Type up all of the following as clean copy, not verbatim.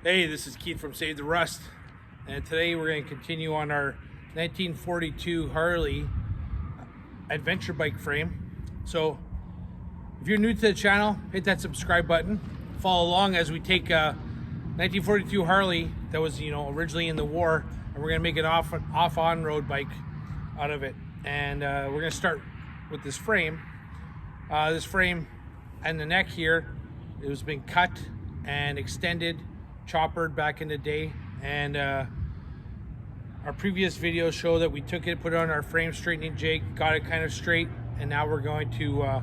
Hey, this is Keith from Save the Rust, and today we're going to continue on our 1942 Harley adventure bike frame. So if you're new to the channel, hit that subscribe button, follow along as we take a 1942 Harley that was originally in the war, and we're going to make an off on-road bike out of it. And we're going to start with this frame. This frame and the neck here, it was been cut and extended, choppered back in the day, and our previous videos show that we took it, put it on our frame straightening jig, got it kind of straight, and now we're going to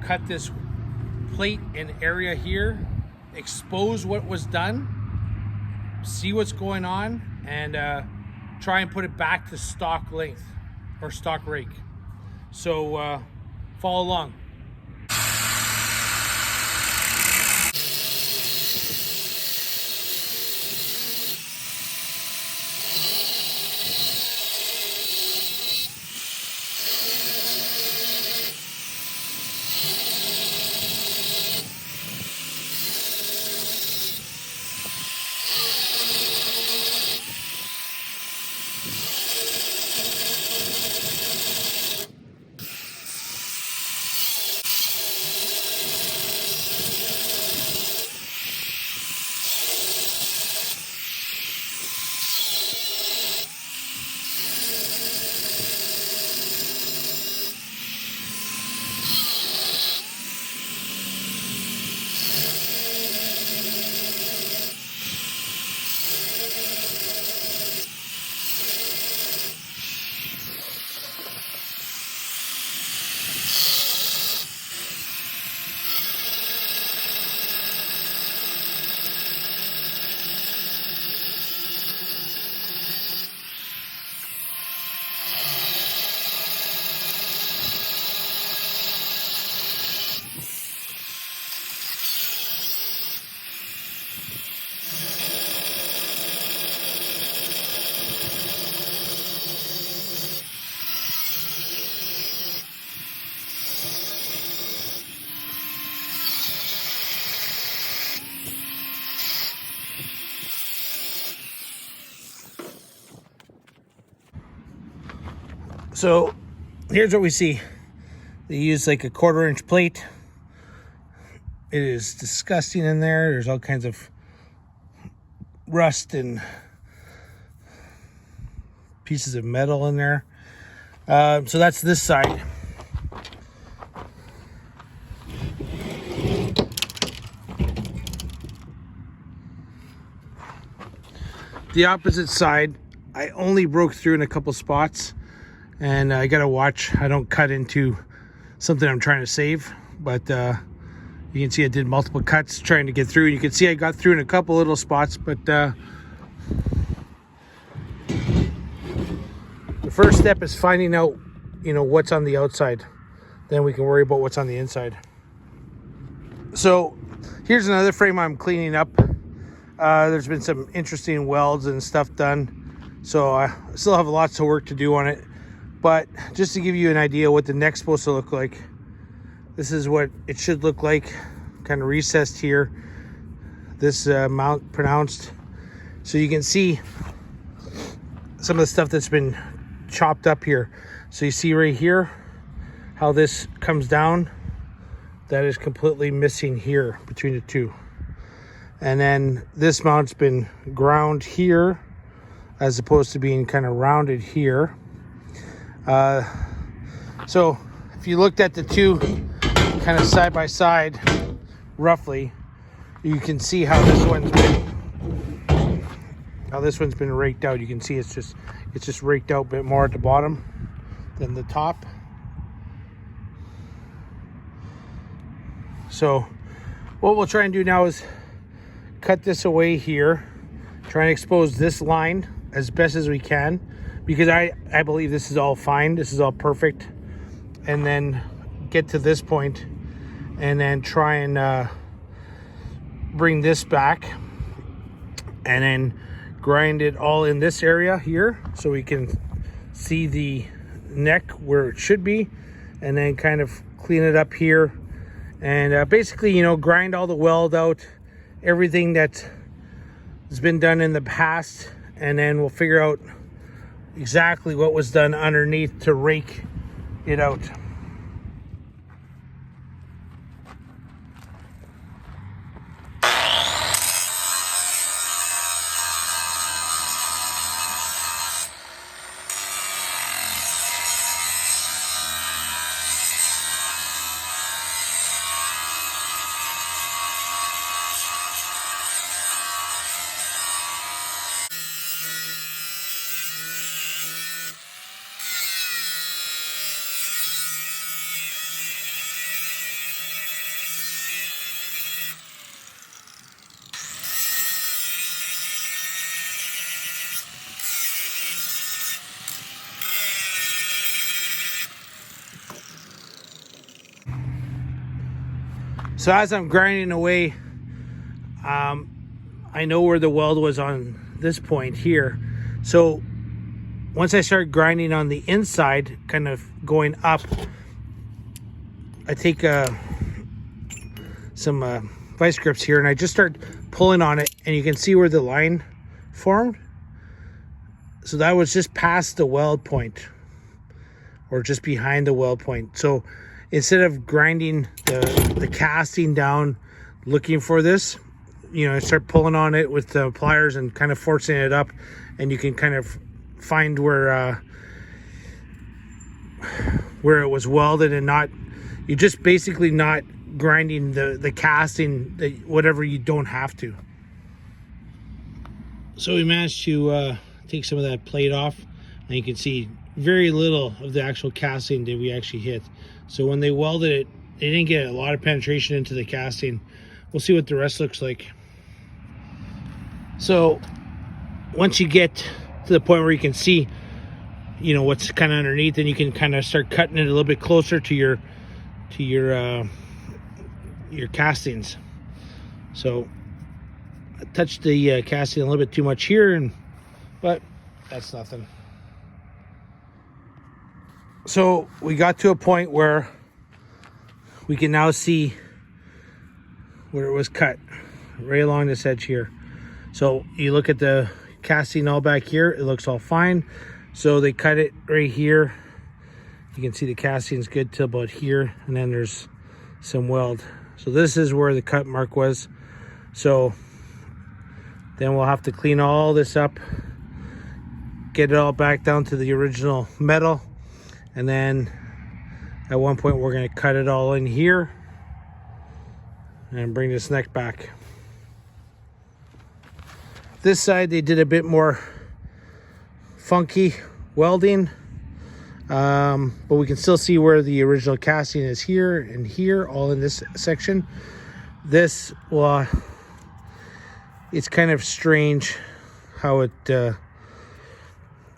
cut this plate and area here, expose what was done, see what's going on, and try and put it back to stock length or stock rake. So follow along. So here's what we see. They use like a 1/4-inch plate. It is disgusting in there. There's all kinds of rust and pieces of metal in there. So that's this side. The opposite side, I only broke through in a couple spots. And I gotta watch I don't cut into something I'm trying to save, but you can see I did multiple cuts trying to get through. You can see I got through in a couple little spots, but the first step is finding out what's on the outside. Then we can worry about what's on the inside. So here's another frame I'm cleaning up. There's been some interesting welds and stuff done, so I still have lots of work to do on it. But just to give you an idea what the neck's supposed to look like, this is what it should look like, kind of recessed here, this mount pronounced. So you can see some of the stuff that's been chopped up here. So you see right here how this comes down. That is completely missing here between the two. And then this mount's been ground here as opposed to being kind of rounded here. So if you looked at the two kind of side by side roughly, you can see how this one's been raked out. You can see it's just raked out a bit more at the bottom than the top. So what we'll try and do now is cut this away here, try and expose this line as best as we can, because I believe this is all fine, this is all perfect, and then get to this point and then try and bring this back and then grind it all in this area here so we can see the neck where it should be, and then kind of clean it up here and basically grind all the weld out, everything that's has been done in the past, and then we'll figure out exactly what was done underneath to rake it out. So as I'm grinding away, I know where the weld was on this point here. So once I start grinding on the inside, kind of going up, I take some vice grips here and I just start pulling on it, and you can see where the line formed. So that was just past the weld point, or just behind the weld point. So instead of grinding the casting down looking for this, you know, I start pulling on it with the pliers and kind of forcing it up, and you can kind of find where it was welded, and not, you just basically not grinding the casting, whatever you don't have to. So we managed to take some of that plate off, and you can see very little of the actual casting that we actually hit. So when they welded it, they didn't get a lot of penetration into the casting. We'll see what the rest looks like. So once you get to the point where you can see, you know, what's kind of underneath, then you can kind of start cutting it a little bit closer to your castings. So I touched the casting a little bit too much here, but that's nothing. So we got to a point where we can now see where it was cut, right along this edge here. So you look at the casting all back here, it looks all fine. So they cut it right here. You can see the casting's good till about here, and then there's some weld. So this is where the cut mark was. So then we'll have to clean all this up, get it all back down to the original metal, and then at one point we're going to cut it all in here and bring this neck back. This side they did a bit more funky welding, but we can still see where the original casting is here and here, all in this section. This, well, it's kind of strange how it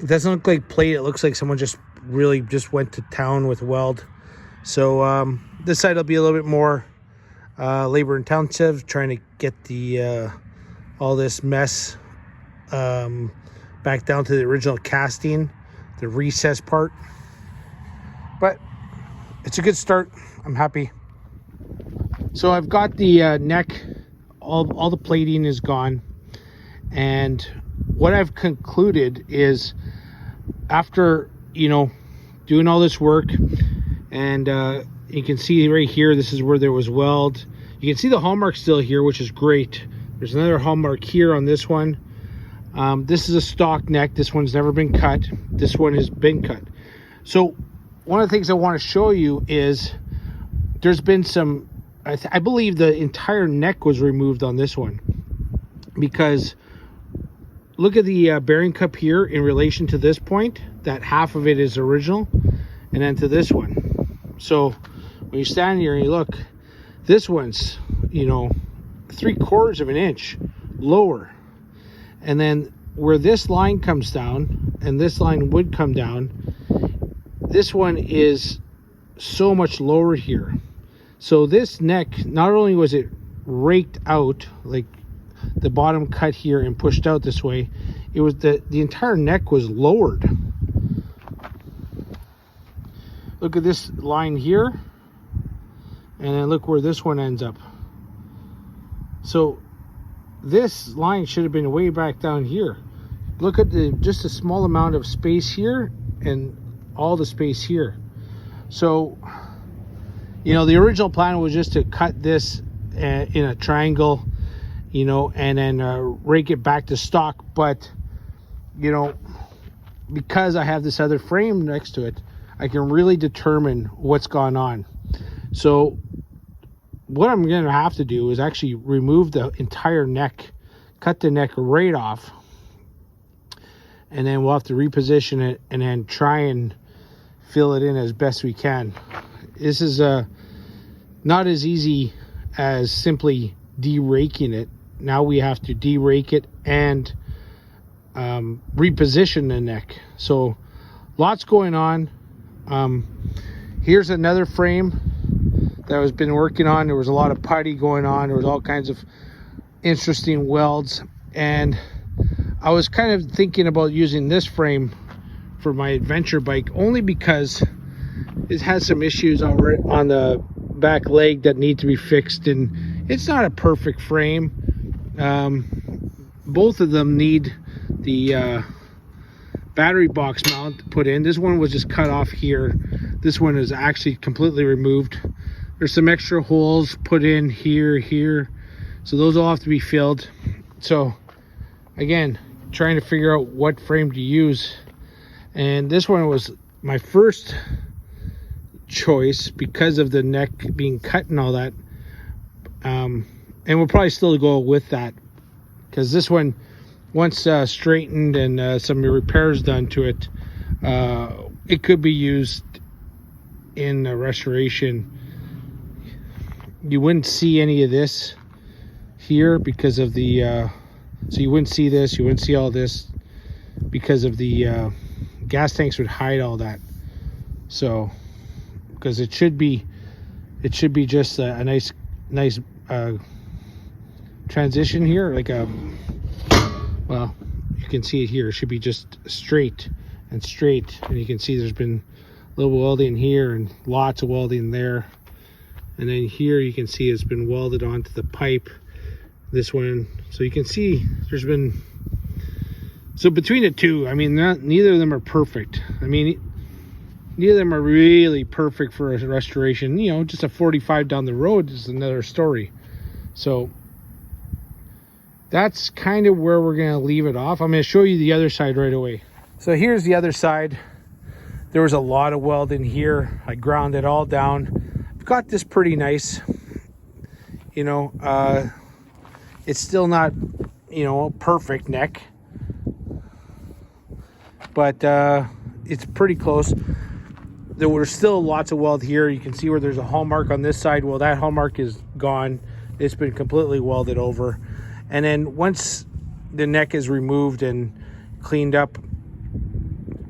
doesn't look like plate. It looks like someone just really just went to town with weld. So this side will be a little bit more labor intensive, trying to get the all this mess back down to the original casting, the recess part. But it's a good start. I'm happy. So I've got the neck, all the plating is gone, and what I've concluded is, after, you know, doing all this work, and you can see right here, this is where there was weld. You can see the hallmark still here, which is great. There's another hallmark here on this one. This is a stock neck. This one's never been cut. This one has been cut. So one of the things I want to show you is there's been some, I believe the entire neck was removed on this one, because look at the bearing cup here in relation to this point. That half of it is original, and then to this one. So when you stand here and you look, this one's, you know, 3/4 of an inch lower. And then where this line comes down, and this line would come down, this one is so much lower here. So this neck, not only was it raked out, like the bottom cut here and pushed out this way, it was the entire neck was lowered. Look at this line here, and then look where this one ends up. So this line should have been way back down here. Look at just a small amount of space here and all the space here. So, you know, the original plan was just to cut this in a triangle, you know, and then rake it back to stock. But, you know, because I have this other frame next to it, I can really determine what's gone on. So what I'm going to have to do is actually remove the entire neck, cut the neck right off, and then we'll have to reposition it and then try and fill it in as best we can. This is not as easy as simply de-raking it. Now we have to de-rake it and reposition the neck. So lots going on. Here's another frame that I've been working on. There was a lot of putty going on. There was all kinds of interesting welds, and I was kind of thinking about using this frame for my adventure bike only because it has some issues already on the back leg that need to be fixed, and it's not a perfect frame. Both of them need the battery box mount put in. This one was just cut off here. This one is actually completely removed. There's some extra holes put in here, so those all have to be filled. So again, trying to figure out what frame to use, and this one was my first choice because of the neck being cut and all that. And we'll probably still go with that because this one, once straightened and some repairs done to it, it could be used in the restoration. You wouldn't see any of this here because of the so you wouldn't see this, you wouldn't see all this because of the gas tanks would hide all that. So because it should be just a nice transition here, like a, well, you can see it here. It should be just straight, and you can see there's been a little welding here and lots of welding there, and then here you can see it's been welded onto the pipe, this one. So you can see there's been, so between the two, I mean, neither of them are perfect. I mean, neither of them are really perfect for a restoration. You know, just a 45 down the road is another story. So that's kind of where we're going to leave it off. I'm going to show you the other side right away. So here's the other side. There was a lot of welding here. I ground it all down. I've got this pretty nice. You know, it's still not, you know, perfect neck, but it's pretty close. There were still lots of weld here. You can see where there's a hallmark on this side. Well, that hallmark is gone. It's been completely welded over. And then once the neck is removed and cleaned up,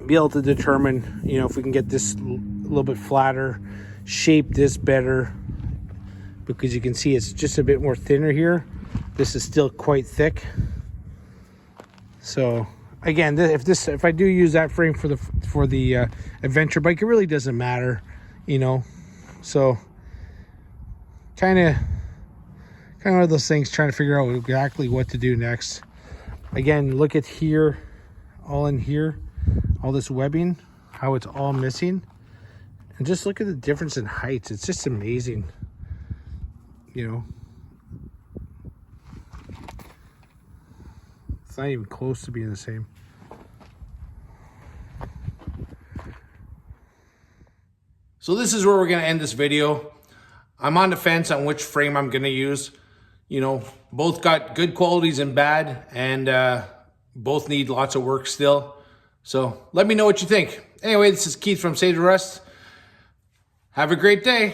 be able to determine, you know, if we can get this a little bit flatter, shape this better, because you can see it's just a bit more thinner here. This is still quite thick. So again, if I do use that frame for the adventure bike, it really doesn't matter, you know. So kind of one of those things, trying to figure out exactly what to do next. Again, look at here, all in here, all this webbing, how it's all missing, and just look at the difference in heights. It's just amazing, you know. It's not even close to being the same. So this is where we're going to end this video. I'm on the fence on which frame I'm going to use. You know, both got good qualities and bad, and both need lots of work still. So let me know what you think. Anyway, this is Keith from Save the Rust. Have a great day.